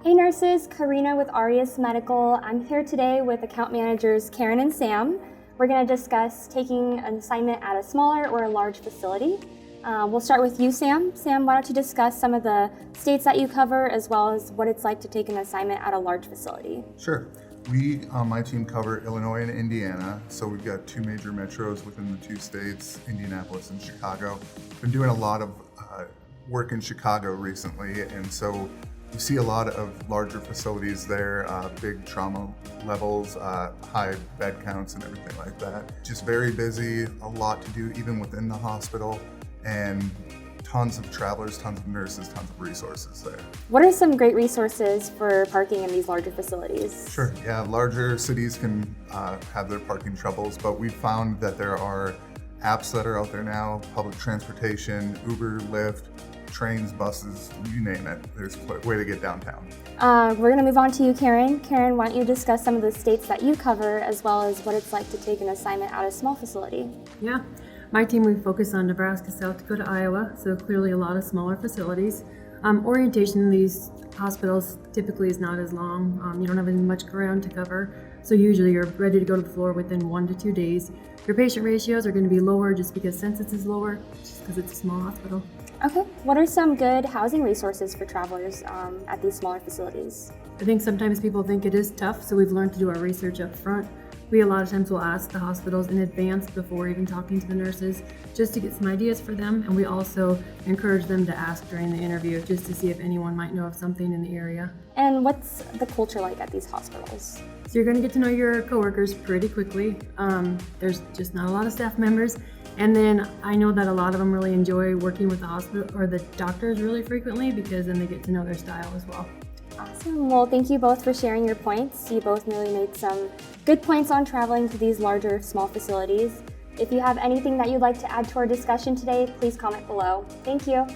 Hey nurses, Karina with Arias Medical. I'm here today with account managers Karen and Sam. We're going to discuss taking an assignment at a smaller or a large facility. We'll start with you, Sam. Sam, why don't you discuss some of the states that you cover as well as what it's like to take an assignment at a large facility? Sure. We on my team cover Illinois and Indiana, so we've got two major metros within the two states, Indianapolis and Chicago. Been doing a lot of work in Chicago recently, and so you see a lot of larger facilities there, big trauma levels, high bed counts and everything like that. Just very busy, a lot to do even within the hospital, and tons of travelers, tons of nurses, tons of resources there. What are some great resources for parking in these larger facilities? Sure, yeah, larger cities can have their parking troubles, but we've found that there are apps that are out there now, public transportation, Uber, Lyft, trains, buses, you name it. There's a way to get downtown. We're going to move on to you, Karen. Karen, why don't you discuss some of the states that you cover as well as what it's like to take an assignment at a small facility? Yeah, my team, we focus on Nebraska, South Dakota, Iowa, so clearly a lot of smaller facilities. Orientation in these hospitals typically is not as long. You don't have as much ground to cover, so usually you're ready to go to the floor within 1 to 2 days. Your patient ratios are going to be lower just because census is lower, just because it's a small hospital. Okay, what are some good housing resources for travelers at these smaller facilities? I think sometimes people think it is tough, so we've learned to do our research up front. We a lot of times will ask the hospitals in advance before even talking to the nurses just to get some ideas for them, and we also encourage them to ask during the interview just to see if anyone might know of something in the area. And what's the culture like at these hospitals? So you're going to get to know your coworkers pretty quickly. There's just not a lot of staff members, and then I know that a lot of them really enjoy working with the hospital or the doctors really frequently because then they get to know their style as well. Awesome. Well, thank you both for sharing your points. You both really made some good points on traveling to these larger, small facilities. If you have anything that you'd like to add to our discussion today, please comment below. Thank you.